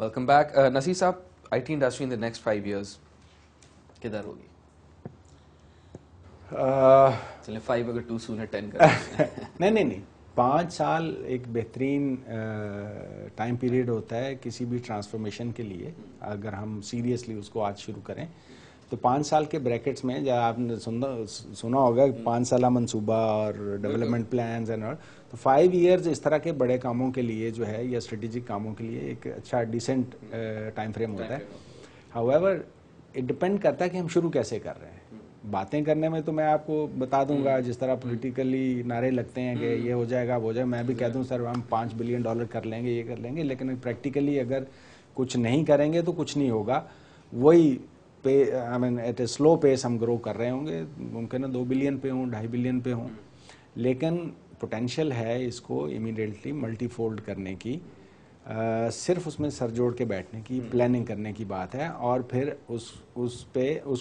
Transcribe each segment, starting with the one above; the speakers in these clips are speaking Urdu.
Welcome back. نصیر صاحب, I T industry in the next 5 years کدھر ہوگی؟ چلیں 5 اگر 2 سون ہے 10 کر نہیں 5 سال ایک بہترین ٹائم پیریڈ ہوتا ہے کسی بھی ٹرانسفارمیشن کے لیے. اگر ہم سیریسلی اس کو آج شروع کریں تو 5 سال کے بریکٹس میں جب آپ نے سنا ہوگا 5 سالہ منصوبہ اور ڈیولپمنٹ پلانز اینڈ اور تو 5 years اس طرح کے بڑے کاموں کے لیے جو ہے یا اسٹریٹجک کاموں کے لیے ایک اچھا ڈیسنٹ ٹائم فریم ہوتا ہے. ہاؤیور اٹ ڈپینڈ کرتا ہے کہ ہم شروع کیسے کر رہے ہیں. باتیں کرنے میں تو میں آپ کو بتا دوں گا جس طرح پولیٹیکلی نعرے لگتے ہیں کہ یہ ہو جائے گا وہ ہو جائے گا, میں بھی کہہ دوں سر ہم $5 بلین کر لیں گے یہ کر لیں گے, لیکن پریکٹیکلی اگر کچھ نہیں کریں گے تو کچھ نہیں ہوگا. وہی آئی مین ایٹ اے سلو پیس ہم گرو کر رہے ہوں گے, ممکن ہے 2 بلین پہ ہوں 2.5 بلین پہ ہوں, لیکن پوٹینشیل ہے اس کو امیڈیٹلی ملٹی فولڈ کرنے کی. صرف اس میں سر جوڑ کے بیٹھنے کی پلاننگ کرنے کی بات ہے اور پھر اس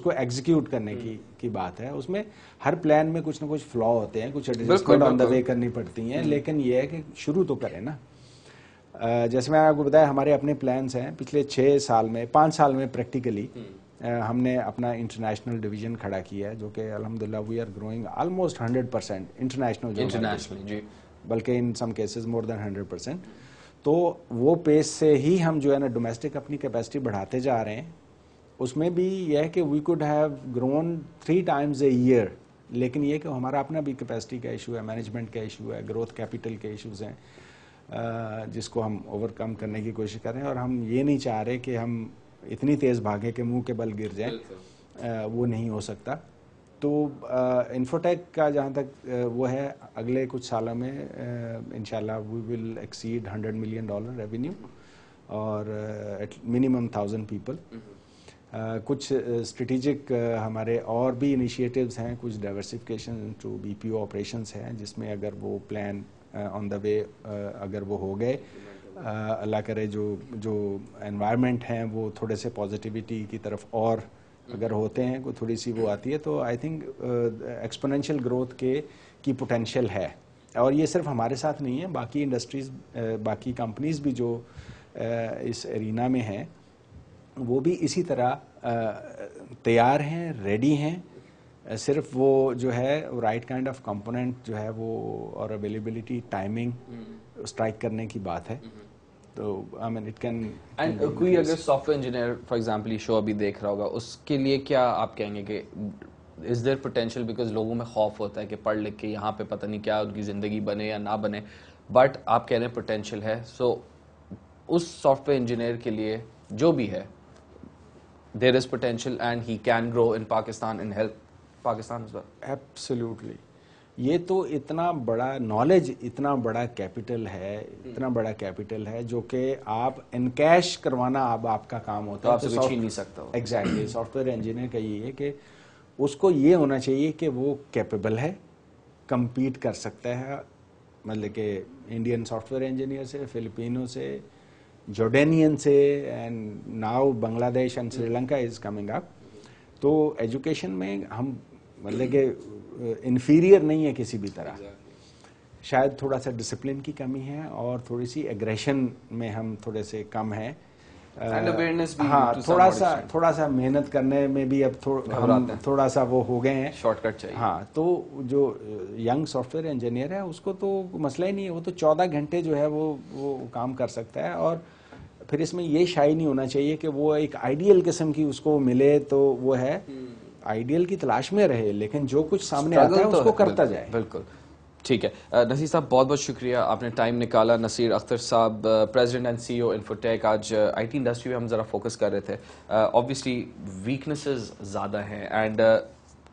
کو ایگزیکیوٹ کرنے کی بات ہے. اس میں ہر پلان میں کچھ نہ کچھ فلا ہوتے ہیں, کچھ ایڈجسٹمنٹ آن دا وے کرنی پڑتی ہیں, لیکن یہ ہے کہ شروع تو کریں نا. جیسے میں آپ کو بتایا ہمارے اپنے پلانس ہیں پچھلے 5 سال میں پریکٹیکلی ہم نے اپنا انٹرنیشنل ڈویژن کھڑا کیا ہے جو کہ الحمدللہ we are growing almost 100% international, بلکہ ان سم کیسز مور دین 100%. تو وہ پیس سے ہی ہم جو ہے نا ڈومیسٹک اپنی کیپیسٹی بڑھاتے جا رہے ہیں. اس میں بھی یہ ہے کہ we could have grown 3 times a year, لیکن یہ کہ ہمارا اپنا بھی کیپیسٹی کا ایشو ہے, مینجمنٹ کا ایشو ہے, گروتھ کیپٹل کے ایشوز ہیں جس کو ہم اوور کم کرنے کی کوشش کر رہے ہیں. اور ہم یہ نہیں چاہ رہے کہ ہم اتنی تیز بھاگیں کہ منہ کے بل گر جائیں, وہ نہیں ہو سکتا. تو انفوٹیک کا جہاں تک وہ ہے اگلے کچھ سالوں میں انشاءاللہ we will exceed $100 million revenue اور منیمم 1000 پیپل. کچھ اسٹریٹجک ہمارے اور بھی انیشیٹوز ہیں, کچھ diversification to B P O operations ہیں جس میں اگر وہ پلان آن دا وے اگر وہ ہو گئے, اللہ کرے جو انوائرمنٹ ہیں وہ تھوڑے سے پازیٹیوٹی کی طرف اور اگر ہوتے ہیں کوئی تھوڑی سی وہ آتی ہے تو آئی تھنک ایکسپونینشیل گروتھ کی پوٹینشیل ہے. اور یہ صرف ہمارے ساتھ نہیں ہے, باقی انڈسٹریز باقی کمپنیز بھی جو اس ارینا میں ہیں وہ بھی اسی طرح تیار ہیں, ریڈی ہیں. صرف وہ جو ہے رائٹ کائنڈ آف کمپوننٹ جو ہے وہ اور اویلیبلٹی ٹائمنگ اسٹرائک کرنے کی بات ہے. تو آئی مین اٹ کین اینڈ کوئی اگر soft where engineer for example یہ شو ابھی دیکھ رہا ہوگا, اس کے لیے کیا آپ کہیں گے کہ از دیر پوٹینشیل؟ بیکاز لوگوں میں خوف ہوتا ہے کہ پڑھ لکھ کے یہاں پہ پتہ نہیں کیا ان کی زندگی بنے یا نہ بنے, بٹ آپ کہہ رہے ہیں پوٹینشیل ہے. سو اس سافٹ ویئر انجینئر کے لیے جو بھی ہے there is potential and he can grow in Pakistan in help Pakistan as well. Absolutely. یہ تو اتنا بڑا نالج, اتنا بڑا کیپٹل ہے جو کہ آپ انکیش کروانا اب آپ کا کام ہوتا ہے. آپ سے چھین نہیں سکتا. ایگزیکٹلی. سافٹ ویئر انجینئر کا یہ ہے کہ اس کو یہ ہونا چاہیے کہ وہ کیپیبل ہے, کمپیٹ کر سکتا ہے, مطلب کہ انڈین سافٹ ویئر انجینئر سے, فلپینوں سے, جارڈینین سے, اینڈ ناؤ بنگلہ دیش and Sri Lanka is coming up. تو ایجوکیشن میں ہم مطلب کہ انفیریئر نہیں ہے کسی بھی طرح. شاید تھوڑا سا ڈسپلن کی کمی ہے اور تھوڑی سی ایگریشن میں ہم تھوڑے سے کم ہیں. ہاں, تھوڑا سا محنت کرنے میں بھی اب تھوڑا سا وہ ہو گئے ہیں, شارٹ کٹ چاہیے. ہاں, تو جو ینگ سافٹ ویئر انجینئر ہے اس کو تو مسئلہ ہی نہیں ہے, وہ تو 14 گھنٹے جو ہے وہ کام کر سکتا ہے. اور پھر اس میں یہ شائع نہیں ہونا چاہیے کہ وہ ایک آئیڈیل قسم کی اس کو ملے تو وہ ہے, آئیڈیل کی تلاش میں رہے, لیکن جو کچھ سامنے آتا ہے اس کو کرتا جائے. بالکل ٹھیک ہے. نصیر صاحب بہت بہت شکریہ, آپ نے ٹائم نکالا. نصیر اختر صاحب, پریزیڈنٹ اینڈ سی ای او انفوٹیک. آج آئی ٹی انڈسٹری پہ ہم ذرا فوکس کر رہے تھے. آبویسلی ویکنیسز زیادہ ہیں اینڈ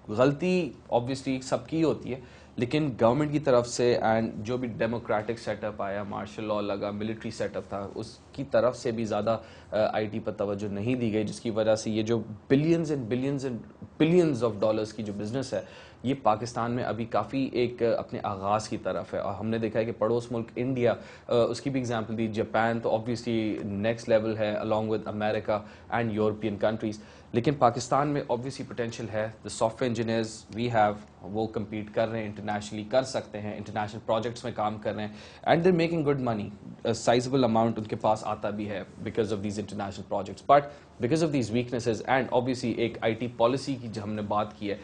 غلطی آبویسلی سب کی ہوتی ہے, لیکن گورنمنٹ کی طرف سے اینڈ جو بھی ڈیموکریٹک سیٹ اپ آیا, مارشل لاء لگا, ملٹری سیٹ اپ تھا, اس کی طرف سے بھی زیادہ آئی ٹی پر توجہ نہیں دی گئی, جس کی وجہ سے یہ جو بلینز آف ڈالرز کی جو بزنس ہے یہ پاکستان میں ابھی کافی ایک اپنے آغاز کی طرف ہے. اور ہم نے دیکھا ہے کہ پڑوس ملک انڈیا, اس کی بھی اگزامپل دی, جاپان تو آبویسلی نیکسٹ لیول ہے along with امریکہ اینڈ یورپین کنٹریز. لیکن پاکستان میں آبویسلی پوٹینشیل ہے. The software engineers we have, وہ کمپیٹ کر رہے ہیں, انٹرنیشنلی کر سکتے ہیں, انٹرنیشنل پروجیکٹس میں کام کر رہے ہیں, and they're making good money. Sizeable amount ان کے پاس آتا بھی ہے because of these international projects. But because of these weaknesses and obviously ایک آئی ٹی پالیسی کی جو ہم نے بات کی ہے,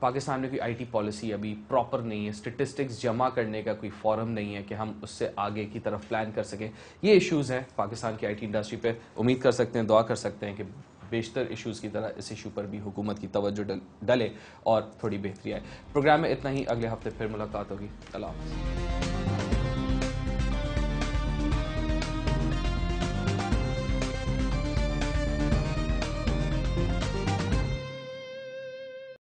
پاکستان میں کوئی آئی ٹی پالیسی ابھی پراپر نہیں ہے. اسٹیٹسٹکس جمع کرنے کا کوئی فورم نہیں ہے کہ ہم اس سے آگے کی طرف پلان کر سکیں. یہ ایشوز ہیں پاکستان کی آئی ٹی انڈسٹری پہ. امید کر سکتے ہیں, دعا کر سکتے ہیں کہ بیشتر ایشوز کی طرح اس ایشو پر بھی حکومت کی توجہ ڈلے اور تھوڑی بہتری آئے. پروگرام میں اتنا ہی, اگلے ہفتے پھر ملاقات ہوگی. اللہ حافظ.